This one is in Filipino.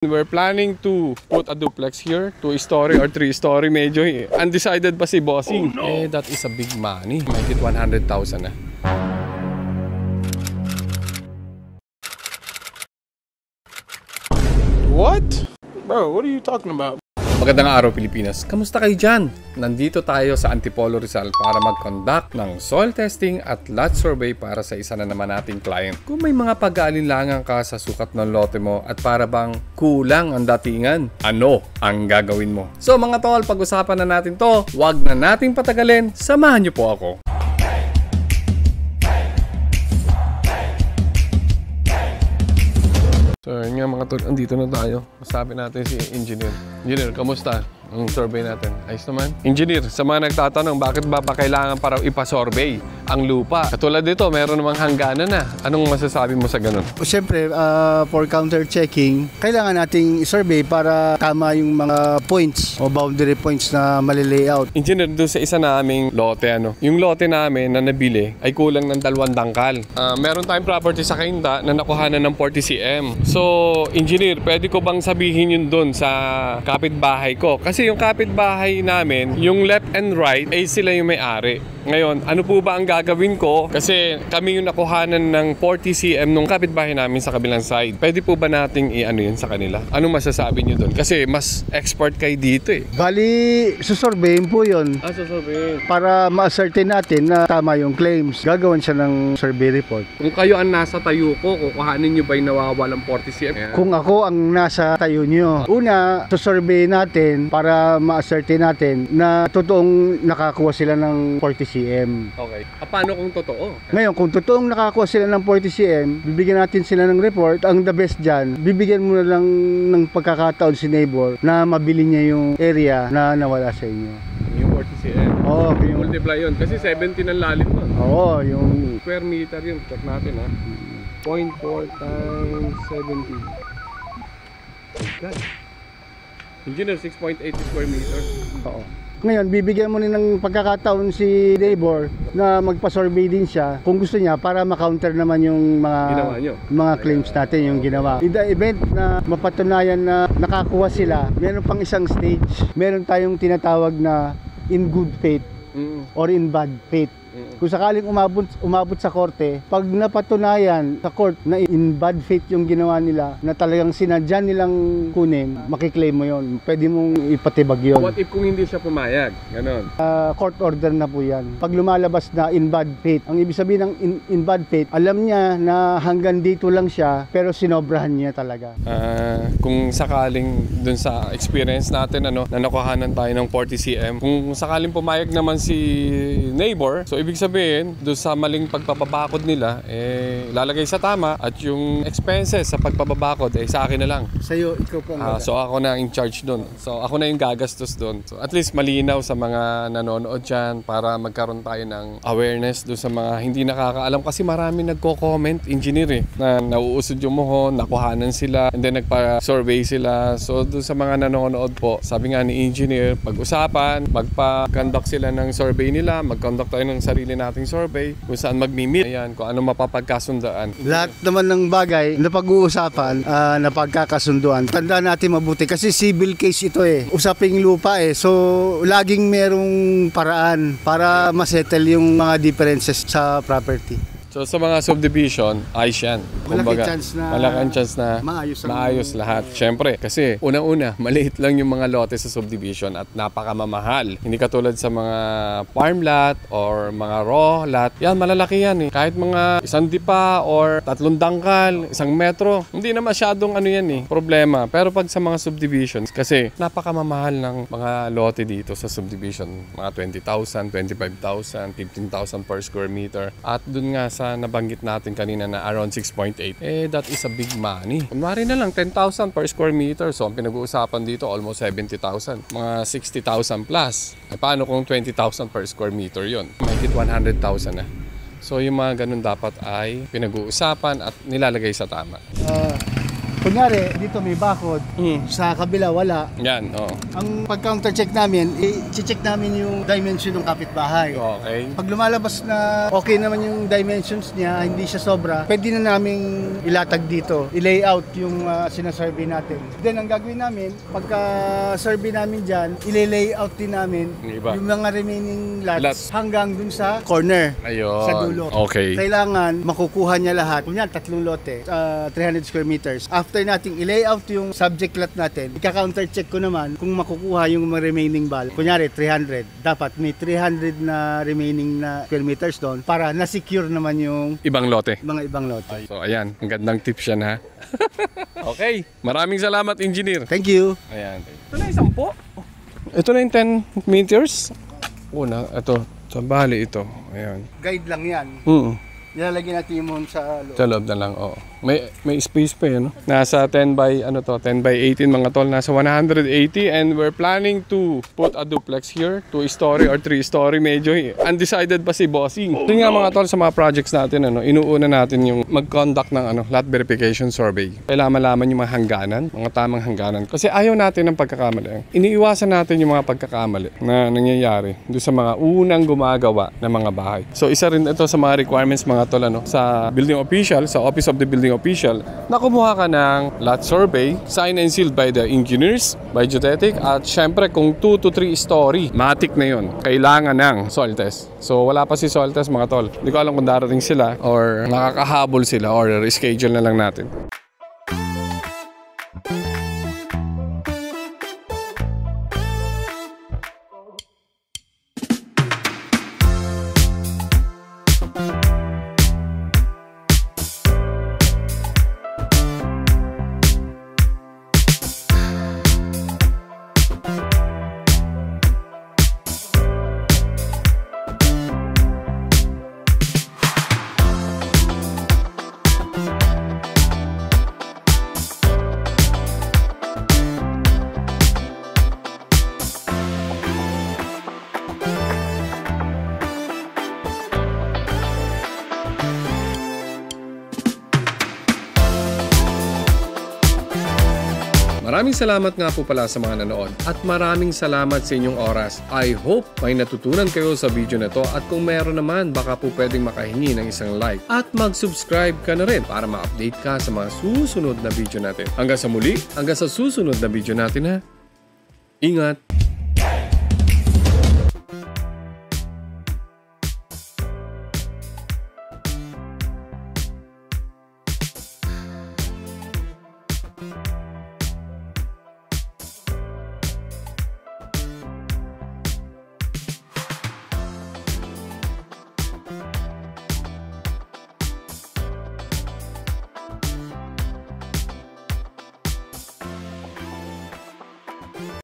We're planning to put a duplex here, 2-story or 3-story. Medyo undecided pa si Bossing. Oh, no. That is a big money. Make it 100,000 na. What? Bro, what are you talking about? Magandang araw Pilipinas. Kamusta kayo dyan? Nandito tayo sa Antipolo Rizal para mag-conduct ng soil testing at lot survey para sa isa na naman nating client. Kung may mga pag-aalinlangan ka sa sukat ng lote mo at para bang kulang ang datingan, ano ang gagawin mo? So mga tol, pag-usapan na natin to. Huwag na nating patagalin. Samahan niyo po ako. So yun nga mga tol, andito na tayo. Sabi natin si Engineer. Engineer, kamusta? Ang survey natin. Ayos naman. Engineer, sa mga nagtatanong, bakit ba kailangan para ipa-survey ang lupa? Katulad dito, meron namang hangganan na. Anong masasabi mo sa ganun? Siyempre, for counter-checking, kailangan nating survey para tama yung mga points o boundary points na mali-layout. Engineer, doon sa isa naming lote, yung lote namin na nabili ay kulang ng 2 dangkal. Meron tayong property sa Cainta na nakuhanan ng 40 cm. So, Engineer, pwede ko bang sabihin yun doon sa kapitbahay ko? Kasi yung kapitbahay namin, yung left and right, ay sila yung may-ari. Ngayon, ano po ba ang gagawin ko? Kasi kami yung nakuhanan ng 40 cm nung kapitbahay namin sa kabilang side. Pwede po ba nating i-ano yun sa kanila? Anong masasabi nyo doon? Kasi mas expert kayo dito eh. Bali, susurveyin po yun. Susurveyin. Para ma-ascertain natin na tama yung claims. Gagawan siya ng survey report. Kung kayo ang nasa tayo ko, kukuhanin nyo ba yung nawawalang 40 cm? Kung ako ang nasa tayo nyo, una, susurveyin natin para ma-ascertain natin na totoong nakakuha sila ng 40 cm. Okay. Paano kung totoo? Ngayon, kung totoong nakakuha sila ng 40 cm, bibigyan natin sila ng report. Ang the best dyan, bibigyan mo na lang ng pagkakataon si neighbor na mabili niya yung area na nawala sa inyo. Yung 40 cm? Oo. Multiply yun. Kasi 70 ang lalim nun. Oo, yung square meter yun. Check natin ha. 0.4 times 70. Oh God. Engineer, 6.8 square meter. Oo. Ngayon, bibigyan mo rin ng pagkakataon si neighbor na magpa-survey din siya kung gusto niya para ma-counter naman yung mga claims natin yung ginawa. In the event na mapatunayan na nakakuha sila, meron pang isang stage. Meron tayong tinatawag na in good faith or in bad faith. Kung sakaling umabot sa korte, pag napatunayan sa court na in bad faith yung ginawa nila, na talagang sinadya nilang kunin, makiklaim mo yon. Pwede mong ipatibag yon. What if kung hindi siya pumayag? Ganon. Court order na po yan. Pag lumalabas na in bad faith, ang ibig sabihin ng in bad faith, alam niya na hanggang dito lang siya, pero sinobrahan niya talaga. Kung sakaling dun sa experience natin, na nakuhanan tayo ng 40 cm, kung sakaling pumayag naman si neighbor, so ibig sabihin, doon sa maling pagpapabakod nila, lalagay sa tama at yung expenses sa pagpapabakod, sa akin na lang. Sa'yo, ikaw po ang so ako na in charge doon. So ako na yung gagastos doon. So at least malinaw sa mga nanonood dyan para magkaroon tayo ng awareness doon sa mga hindi nakakaalam. Kasi marami nagko-comment, engineer na nauusod yung muhon, nakuhanan sila, and then nagpa-survey sila. So doon sa mga nanonood po, sabi nga ni engineer, pag-usapan, magpa-conduct sila ng survey nila, mag-conduct tayo ng sarili nating survey, kung saan magmi-meet, ayan, kung ano mapapagkasundaan. Lahat naman ng bagay na pag-uusapan, na pagkakasunduan, tandaan natin mabuti kasi civil case ito usaping lupa so laging merong paraan para masettle yung mga differences sa property. So sa mga subdivision, ayos yan. Malaking chance na maayos lahat. Siyempre, kasi unang-una, maliit lang yung mga lote sa subdivision at napakamamahal. Hindi katulad sa mga farm lot or mga raw lot. Yan, malalaki yan Kahit mga 1 dipa or 3 dangkal, 1 metro, hindi na masyadong problema. Pero pag sa mga subdivisions, kasi napakamamahal ng mga lote dito sa subdivision. Mga 20,000, 25,000, 15,000 per square meter. At dun nga sa nabanggit natin kanina na around 6.8, that is a big money. Kunwari na lang 10,000 per square meter. So ang pinag-uusapan dito almost 70,000. Mga 60,000 plus. Paano kung 20,000 per square meter yon? Mahigit 100,000 na. So yung mga ganun dapat ay pinag-uusapan at nilalagay sa tama. Kunyari, dito may bakod, sa kabila wala. Yan, Ang pag-counter check namin, i-check namin yung dimension ng kapitbahay. Okay. Pag lumalabas na okay naman yung dimensions niya, hindi siya sobra, pwede na naming ilatag dito, i-layout yung sinasurvey natin. Then ang gagawin namin, pagka survey namin dyan, i-layout din namin yung mga remaining lots hanggang dun sa corner. Ayun. Sa dulo. Okay. Kailangan makukuha niya lahat. Kunyari, 3 lote, 300 square meters. After nating i-layout yung subject lot natin, ika-counter check ko naman kung makukuha yung remaining ball. Kunyari, 300. Dapat may 300 na remaining na square meters doon para na-secure naman yung Ibang lote. mga ibang lote. So ayan, ang gandang tips yan ha. Okay, maraming salamat engineer. Thank you. Ayan. Ito na yung 10. Ito na yung 10 meters. Una, ito. Sa bali ito. Ayan. Guide lang yan. Nilalagyan natin yung moon sa loob. Sa loob na lang, oo. May space pa yun, no? Nasa 10 by 18 mga tol. Nasa 180 and we're planning to put a duplex here. 2-story or 3-story. Medyo undecided pa si Bossing. Ito nga mga tol sa mga projects natin, inuuna natin yung mag-conduct ng lot verification survey. Kailangan malaman yung mga hangganan, mga tamang hangganan. Kasi ayaw natin ng pagkakamali. Iniiwasan natin yung mga pagkakamali na nangyayari doon sa mga unang gumagawa ng mga bahay. So isa rin ito sa mga requirements mga tol, sa building official, sa Office of the Building Official, na kumuha ka ng lot survey, signed and sealed by the engineers, by Geodetic, at syempre kung 2 to 3 story, matic na yun. Kailangan ng soil test. So wala pa si soil test mga tol. Hindi ko alam kung darating sila or nakakahabol sila or reschedule na lang natin. Maraming salamat nga po pala sa mga nanood at maraming salamat sa inyong oras. I hope may natutunan kayo sa video na to at kung meron naman baka po pwedeng makahingi ng isang like at mag-subscribe ka na rin para ma-update ka sa mga susunod na video natin. Hanggang sa muli, hanggang sa susunod na video natin ha. Ingat!